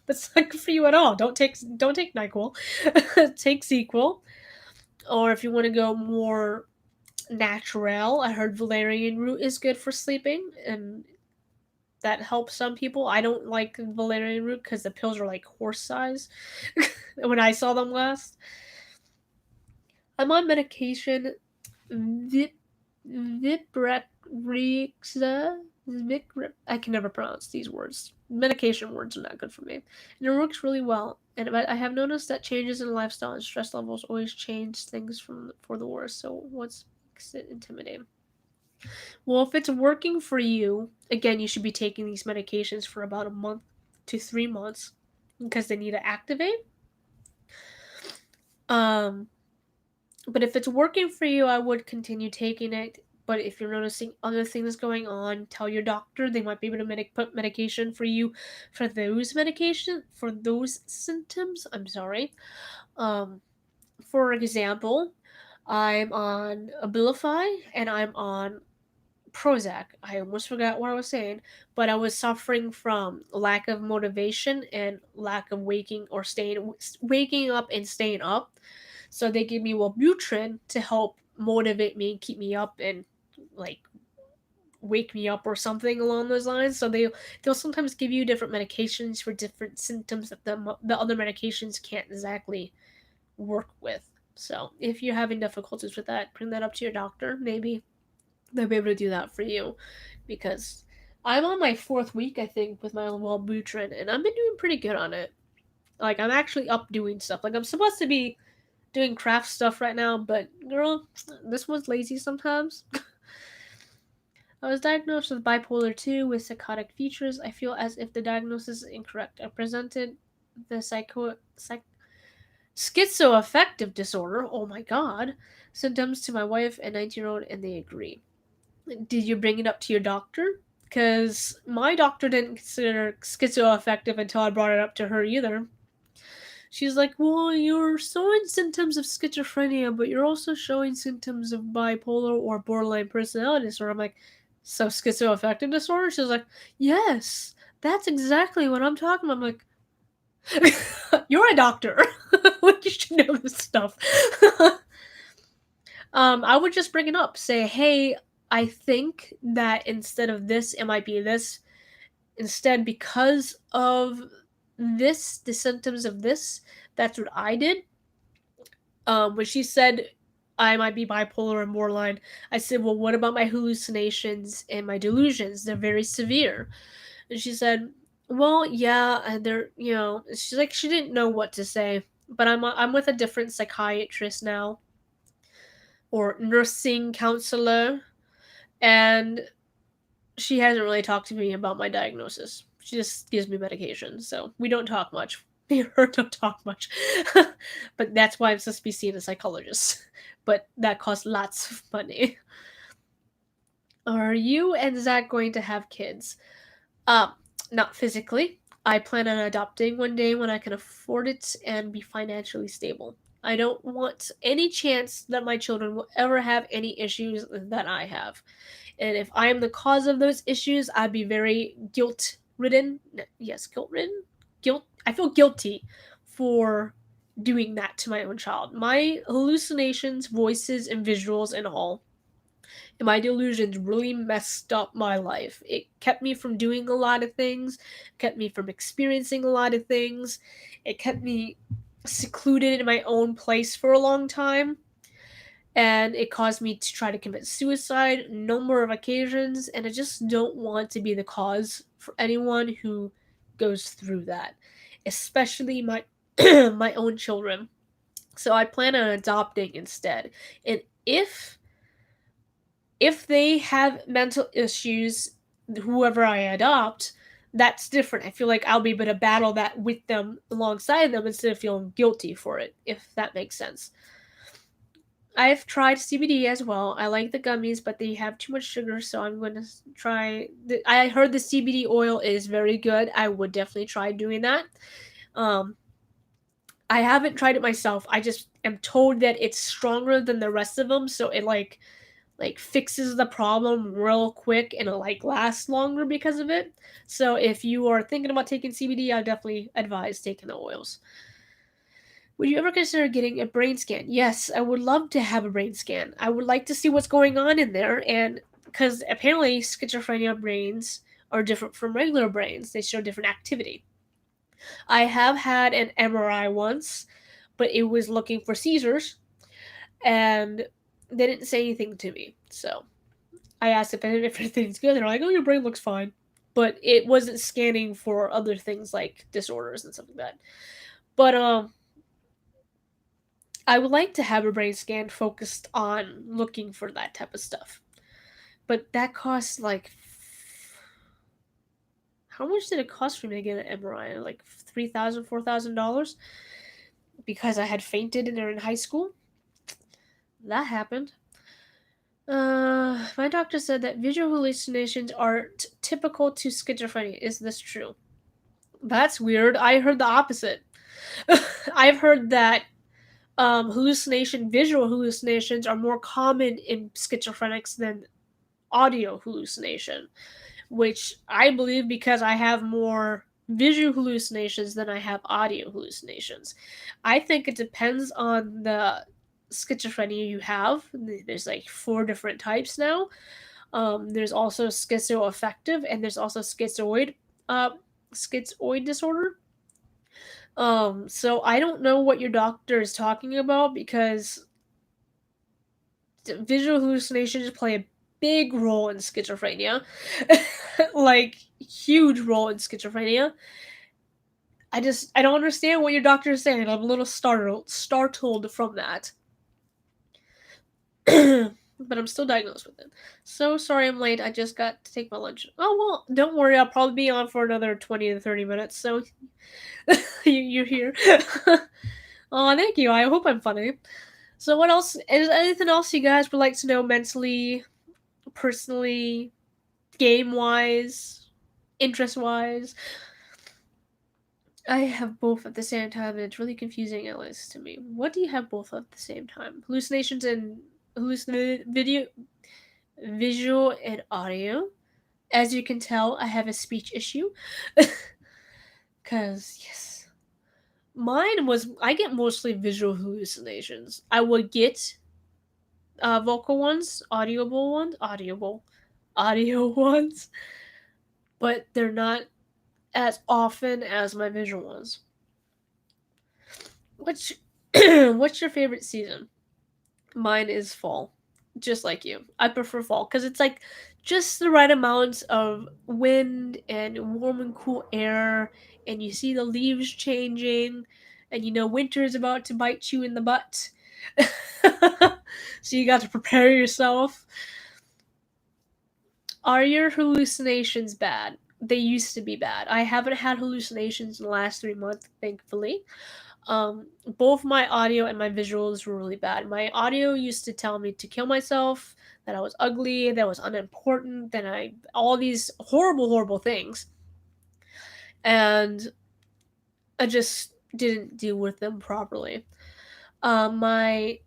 That's not good for you at all. Don't take NyQuil. Take ZQL. Or if you want to go more natural, I heard valerian root is good for sleeping, and that helps some people. I don't like valerian root because the pills are like horse size. When I saw them last, I'm on medication Vip Viprexa. I can never pronounce these words. Medication words are not good for me, and it works really well. And I have noticed that changes in lifestyle and stress levels always change things for the worse. So what's makes it intimidating? Well, if it's working for you, again, you should be taking these medications for about a month to 3 months because they need to activate. Um, But if it's working for you, I would continue taking it. But if you're noticing other things going on, tell your doctor. They might be able to put medication for you for those symptoms. I'm sorry. Um, for example, I'm on Abilify and I'm on Prozac. I almost forgot what I was saying, but I was suffering from lack of motivation and lack of waking up and staying up. So they give me Wellbutrin to help motivate me and keep me up and like wake me up or something along those lines. So they'll sometimes give you different medications for different symptoms that the other medications can't exactly work with. So if you're having difficulties with that, bring that up to your doctor. Maybe they'll be able to do that for you, because I'm on my 4th week, I think, with my Wellbutrin, and I've been doing pretty good on it. Like I'm actually up doing stuff. Like I'm supposed to be doing craft stuff right now, but girl, this one's lazy sometimes. I was diagnosed with bipolar 2 with psychotic features. I feel as if the diagnosis is incorrect. I presented the schizoaffective disorder, oh my god, symptoms to my wife and 19-year-old, and they agree. Did you bring it up to your doctor? Because my doctor didn't consider schizoaffective until I brought it up to her either. She's like, well, you're showing symptoms of schizophrenia, but you're also showing symptoms of bipolar or borderline personality disorder. I'm like, so schizoaffective disorder? She's like, yes, that's exactly what I'm talking about. I'm like, you're a doctor. Like, you should know this stuff. I would just bring it up. Say, hey, I think that instead of this, it might be this. Instead, because of this, the symptoms of this, that's what I did. When she said I might be bipolar and borderline, I said, well, what about my hallucinations and my delusions? They're very severe. And she said, well, yeah, and they're, she's like, she didn't know what to say. But I'm with a different psychiatrist now, or nursing counselor, and she hasn't really talked to me about my diagnosis. She just gives me medication, so we don't talk much. Me and her don't talk much. But that's why I'm supposed to be seeing a psychologist. But that costs lots of money. Are you and Zach going to have kids? Um, Not physically. I plan on adopting one day when I can afford it and be financially stable. I don't want any chance that my children will ever have any issues that I have. And if I am the cause of those issues, I'd be very guilt ridden. Yes, guilt ridden? I feel guilty for doing that to my own child. My hallucinations, voices, and visuals and all And my delusions really messed up my life. It kept me from doing a lot of things, kept me from experiencing a lot of things. It kept me secluded in my own place for a long time. And it caused me to try to commit suicide a number of occasions. And I just don't want to be the cause for anyone who goes through that, especially my my own children. So I plan on adopting instead. And if they have mental issues, whoever I adopt, that's different. I feel like I'll be able to battle that with them alongside them instead of feeling guilty for it, if that makes sense. I've tried CBD as well. I like the gummies, but they have too much sugar, so I'm going to try. I heard the CBD oil is very good. I would definitely try doing that. Um, I haven't tried it myself. I just am told that it's stronger than the rest of them, so it like fixes the problem real quick and it like lasts longer because of it. So if you are thinking about taking CBD, I definitely advise taking the oils. Would you ever consider getting a brain scan? Yes, I would love to have a brain scan. I would like to see what's going on in there, and because apparently schizophrenia brains are different from regular brains, they show different activity. I have had an MRI once, but it was looking for seizures, and they didn't say anything to me. So I asked if everything's good. They're like, "Oh, your brain looks fine," but it wasn't scanning for other things like disorders and stuff like that. But I would like to have a brain scan focused on looking for that type of stuff. But that costs like how much did it cost for me to get an MRI? Like $3,000, $4,000 because I had fainted in high school. That happened. My doctor said that visual hallucinations are typical to schizophrenia. Is this true? That's weird. I heard the opposite. I've heard that visual hallucinations are more common in schizophrenics than audio hallucination, which I believe because I have more visual hallucinations than I have audio hallucinations. I think it depends on the schizophrenia you have. There's like 4 different types now. There's also schizoaffective, and there's also schizoid disorder. So I don't know what your doctor is talking about because visual hallucinations play a big role in schizophrenia, like huge role in schizophrenia. I don't understand what your doctor is saying. I'm a little startled from that. But I'm still diagnosed with it. So sorry I'm late. I just got to take my lunch. Oh well, don't worry. I'll probably be on for another 20 to 30 minutes. So you're here. Oh, thank you. I hope I'm funny. So what else? Is anything else you guys would like to know mentally, personally, game wise, interest wise? I have both at the same time, and it's really confusing at least to me. What do you have both at the same time? Hallucinations and visual and audio. As you can tell, I have a speech issue. Cause yes, I get mostly visual hallucinations. I would get vocal ones, audio ones, but they're not as often as my visual ones. What's what's your favorite season? Mine is fall, just like you. I prefer fall because it's like just the right amount of wind and warm and cool air, and you see the leaves changing, and you know winter is about to bite you in the butt. So you got to prepare yourself. Are your hallucinations bad? They used to be bad. I haven't had hallucinations in the last 3 months, thankfully. Both my audio and my visuals were really bad. My audio used to tell me to kill myself, that I was ugly, that I was unimportant, that I all these horrible, horrible things, and I just didn't deal with them properly. My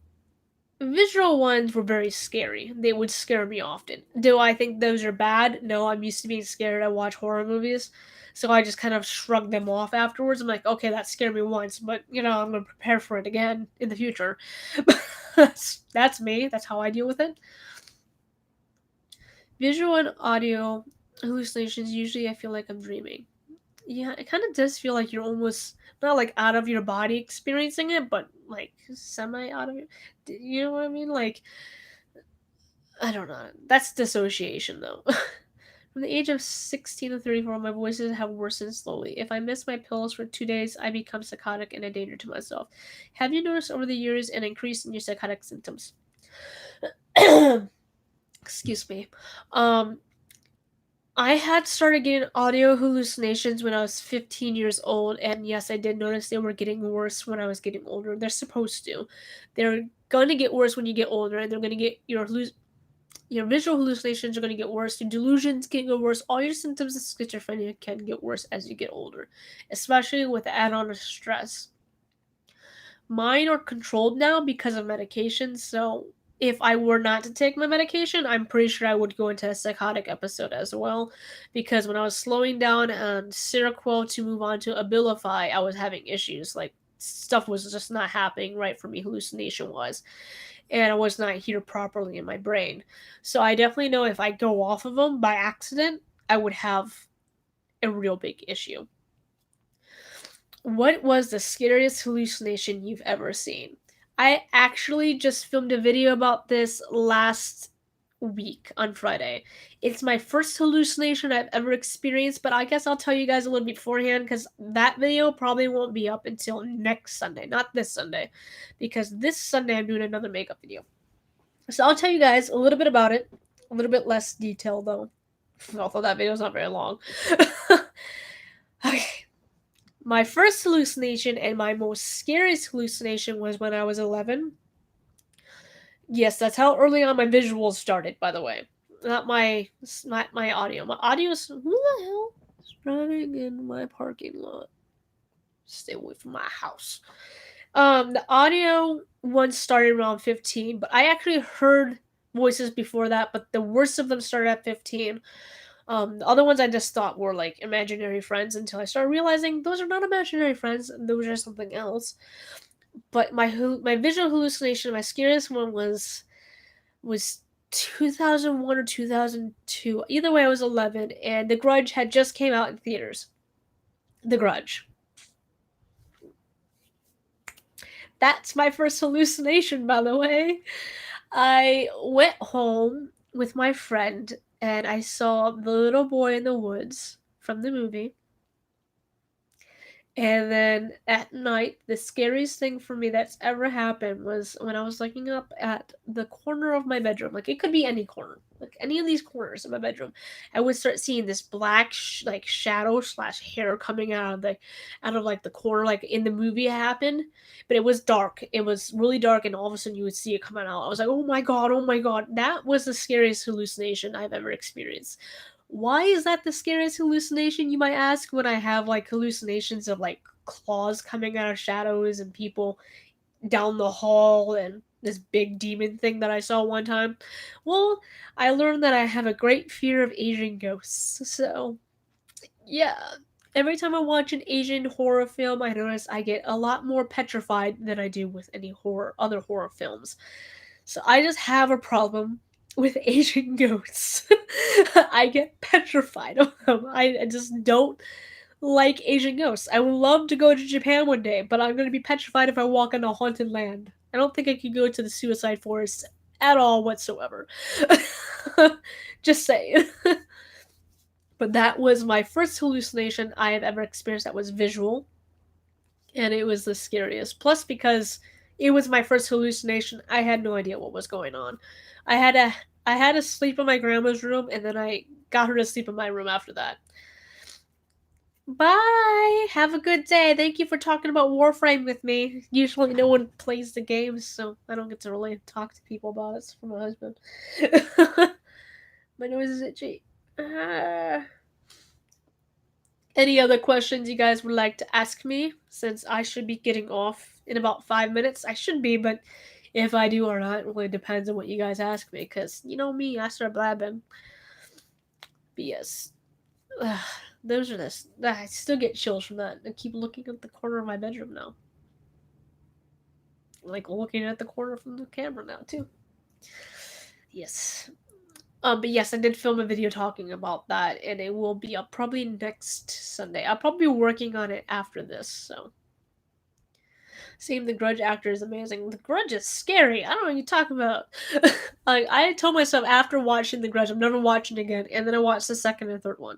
visual ones were very scary. They would scare me often. Do I think those are bad? No, I'm used to being scared. I watch horror movies. So I just kind of shrugged them off afterwards. I'm like, okay, that scared me once, but I'm gonna prepare for it again in the future. That's me. That's how I deal with it. Visual and audio hallucinations, usually I feel like I'm dreaming. Yeah, it kind of does feel like you're almost not like out of your body experiencing it, but like semi out of it. You know what I mean? Like, I don't know. That's dissociation though. From the age of 16 to 34, my voices have worsened slowly. If I miss my pills for 2 days, I become psychotic and a danger to myself. Have you noticed over the years an increase in your psychotic symptoms? Excuse me. Um, I had started getting audio hallucinations when I was 15 years old, and yes, I did notice they were getting worse when I was getting older. They're supposed to. They're gonna get worse when you get older, and they're gonna get your visual hallucinations are gonna get worse. Your delusions can get worse. All your symptoms of schizophrenia can get worse as you get older, especially with the add-on of stress. Mine are controlled now because of medication, so if I were not to take my medication, I'm pretty sure I would go into a psychotic episode as well. Because when I was slowing down on Seroquel to move on to Abilify, I was having issues. Like, stuff was just not happening right for me, hallucination wise. And I was not here properly in my brain. So I definitely know if I go off of them by accident, I would have a real big issue. What was the scariest hallucination you've ever seen? I actually just filmed a video about this last week on Friday. It's my first hallucination I've ever experienced, but I guess I'll tell you guys a little beforehand because that video probably won't be up until next Sunday, not this Sunday, because this Sunday I'm doing another makeup video. So I'll tell you guys a little bit about it, a little bit less detail though, although that video's not very long. Okay. My first hallucination and my most scariest hallucination was when I was 11. Yes, that's how early on my visuals started, by the way. Not my audio. My audio's who the hell is driving in my parking lot? Stay away from my house. The audio one started around 15, but I actually heard voices before that, but the worst of them started at 15. The other ones I just thought were like imaginary friends until I started realizing those are not imaginary friends, those are something else. But my visual hallucination, my scariest one was 2001 or 2002. Either way, I was 11, and The Grudge had just came out in theaters. The Grudge. That's my first hallucination, by the way. I went home with my friend, and I saw the little boy in the woods from the movie. And then at night, the scariest thing for me that's ever happened was when I was looking up at the corner of my bedroom. Like, it could be any corner, like any of these corners of my bedroom. I would start seeing this black like shadow slash hair coming out of like the corner, like in the movie it happened. But it was dark. It was really dark, and all of a sudden you would see it coming out. I was like, oh my god, oh my god! That was the scariest hallucination I've ever experienced. Why is that the scariest hallucination, you might ask, when I have like hallucinations of like claws coming out of shadows and people down the hall and this big demon thing that I saw one time? Well, I learned that I have a great fear of Asian ghosts. So, yeah. Every time I watch an Asian horror film, I notice I get a lot more petrified than I do with any other horror films. So I just have a problem with Asian ghosts. I get petrified of them. I just don't like Asian ghosts. I would love to go to Japan one day, but I'm going to be petrified if I walk in a haunted land. I don't think I could go to the suicide forest at all whatsoever. Just saying. But that was my first hallucination I have ever experienced that was visual, and it was the scariest. Plus, because it was my first hallucination, I had no idea what was going on. I had to I had to sleep in my grandma's room, and then I got her to sleep in my room after that. Bye. Have a good day. Thank you for talking about Warframe with me. Usually, no one plays the games, so I don't get to really talk to people about it. It's for my husband. My nose is itchy. Any other questions you guys would like to ask me? Since I should be getting off in about 5 minutes. I should be, but if I do or not, it really depends on what you guys ask me. Because, you know me, I start blabbing. But yes. Those are this. I still get chills from that. I keep looking at the corner of my bedroom now. Like looking at the corner from the camera now, too. Yes. But yes, I did film a video talking about that, and it will be up probably next Sunday. I'll probably be working on it after this, so. Seeing the Grudge actor is amazing. The Grudge is scary. I don't know what you talk about. Like, I told myself after watching The Grudge, I'm never watching it again, and then I watched the second and third one.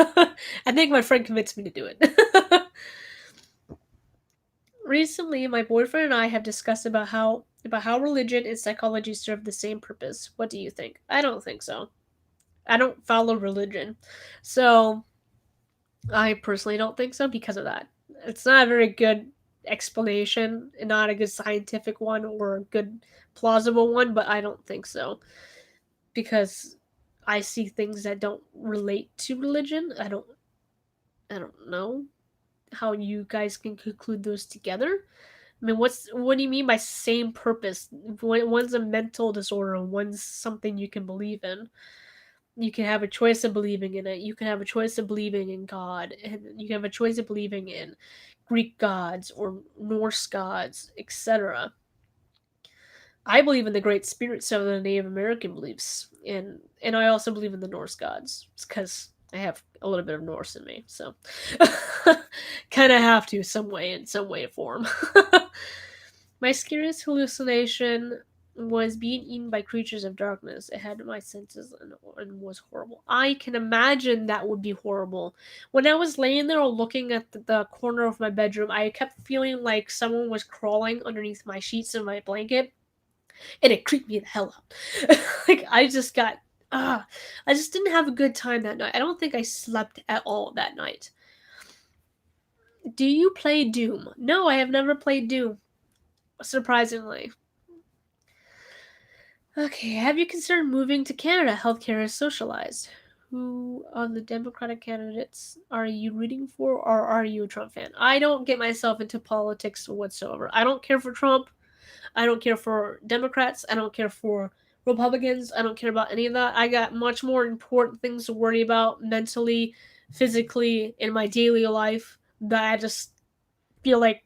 I think my friend convinced me to do it. Recently, my boyfriend and I have discussed about how religion and psychology serve the same purpose. What do you think? I don't think so. I don't follow religion. So, I personally don't think so because of that. It's not a very good explanation, and not a good scientific one or a good plausible one, but I don't think so. Because I see things that don't relate to religion. I don't know how you guys can conclude those together. I mean, what do you mean by same purpose? One's a mental disorder, and one's something you can believe in. You can have a choice of believing in it. You can have a choice of believing in God, and you can have a choice of believing in Greek gods or Norse gods, etc. I believe in the great spirits of the Native American beliefs, and I also believe in the Norse gods because I have a little bit of Norse in me, so kind of have to in some way or form. My scariest hallucination was being eaten by creatures of darkness. It had my senses and was horrible. I can imagine that would be horrible. When I was laying there looking at the corner of my bedroom, I kept feeling like someone was crawling underneath my sheets and my blanket, and it creeped me the hell out. Like, I just didn't have a good time that night. I don't think I slept at all that night. Do you play Doom? No, I have never played Doom. Surprisingly. Okay, have you considered moving to Canada? Healthcare is socialized. Who of the Democratic candidates are you rooting for, or are you a Trump fan? I don't get myself into politics whatsoever. I don't care for Trump. I don't care for Democrats. I don't care for Republicans. I don't care about any of that. I got much more important things to worry about mentally, physically, in my daily life that I just feel like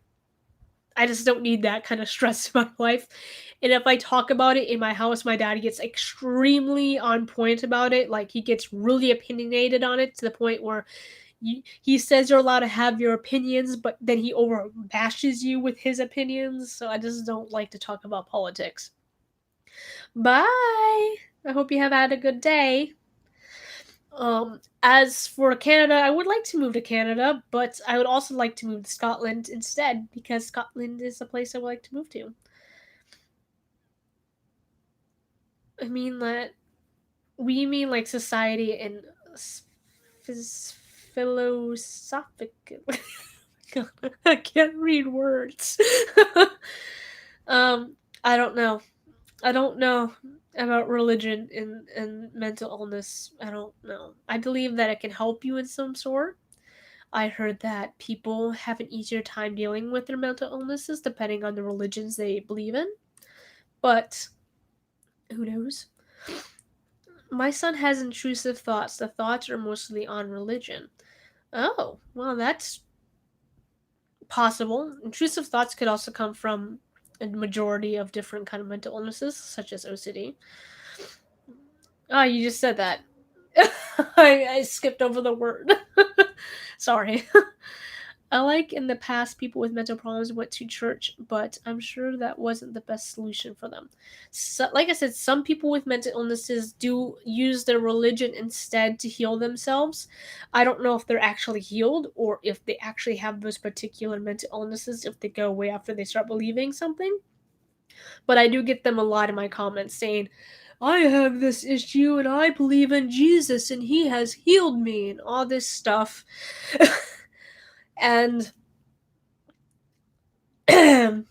I just don't need that kind of stress in my life. And if I talk about it in my house, my dad gets extremely on point about it. Like, he gets really opinionated on it to the point where he says you're allowed to have your opinions, but then he over bashes you with his opinions. So I just don't like to talk about politics. Bye. I hope you have had a good day. As for Canada, I would like to move to Canada, but I would also like to move to Scotland instead because Scotland is a place I would like to move to. I mean that we mean like society and philosophic. I can't read words. I don't know. I don't know about religion and mental illness. I don't know. I believe that it can help you in some sort. I heard that people have an easier time dealing with their mental illnesses depending on the religions they believe in. But who knows? My son has intrusive thoughts. The thoughts are mostly on religion. Oh, well, that's possible. Intrusive thoughts could also come from a majority of different kind of mental illnesses, such as OCD. Oh, you just said that. I skipped over the word. Sorry. I like in the past people with mental problems went to church, but I'm sure that wasn't the best solution for them. So, like I said, some people with mental illnesses do use their religion instead to heal themselves. I don't know if they're actually healed or if they actually have those particular mental illnesses, if they go away after they start believing something. But I do get them a lot in my comments saying, I have this issue and I believe in Jesus and he has healed me and all this stuff. And well,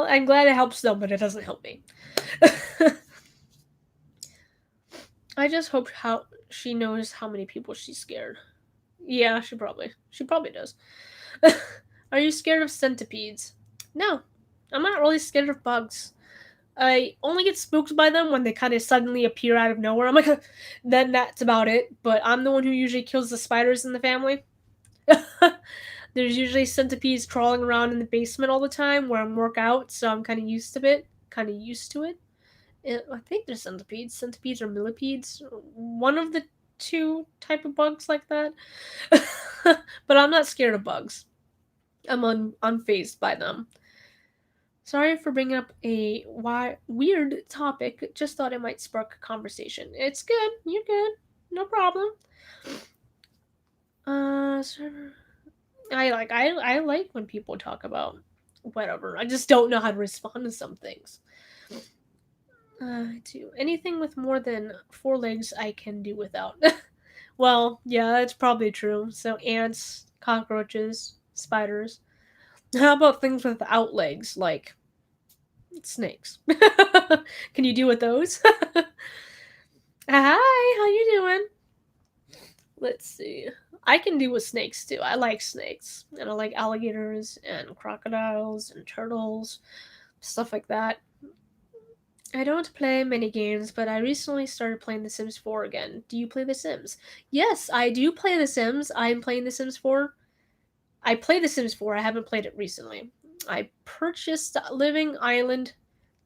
I'm glad it helps them, but it doesn't help me. I just hope how she knows how many people she's scared. Yeah, she probably does. Are you scared of centipedes? No, I'm not really scared of bugs. I only get spooked by them when they kind of suddenly appear out of nowhere. I'm like, then that's about it. But I'm the one who usually kills the spiders in the family. There's usually centipedes crawling around in the basement all the time where I work out, so I'm kind of used to it. I think they're centipedes. Centipedes or millipedes. One of the two type of bugs like that. But I'm not scared of bugs. I'm unfazed by them. Sorry for bringing up a weird topic. Just thought it might spark a conversation. It's good. You're good. No problem. I like when people talk about whatever. I just don't know how to respond to some things. Do anything with more than 4 legs I can do without. Well, yeah, that's probably true. So ants, cockroaches, spiders. How about things without legs, like snakes? Can you deal with those? Hi, how you doing? Let's see. I can deal with snakes too. I like snakes, and I like alligators and crocodiles and turtles, stuff like that. I don't play many games, but I recently started playing The Sims 4 again. Do you play The Sims? Yes, I do play The Sims. I'm playing The Sims 4. I play The Sims 4. I haven't played it recently. I purchased Living Island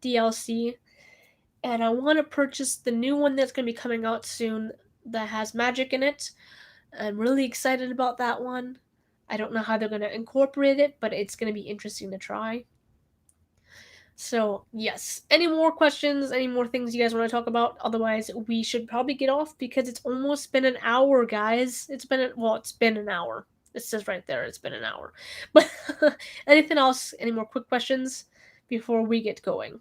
DLC, and I want to purchase the new one that's going to be coming out soon that has magic in it. I'm really excited about that one. I don't know how they're going to incorporate it, but it's going to be interesting to try. So, yes. Any more questions? Any more things you guys want to talk about? Otherwise, we should probably get off because it's almost been an hour, guys. It's been an hour. It says right there it's been an hour. But anything else? Any more quick questions before we get going?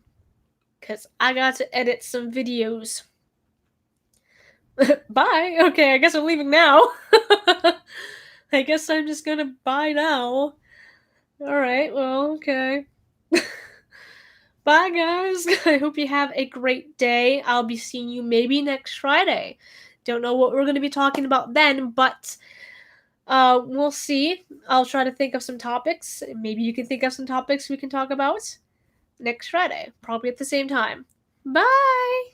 Because I got to edit some videos. Bye. Okay, I guess I'm leaving now. I guess I'm just gonna bye now. Alright, well, okay. Bye, guys. I hope you have a great day. I'll be seeing you maybe next Friday. Don't know what we're going to be talking about then, but we'll see. I'll try to think of some topics. Maybe you can think of some topics we can talk about next Friday, probably at the same time. Bye!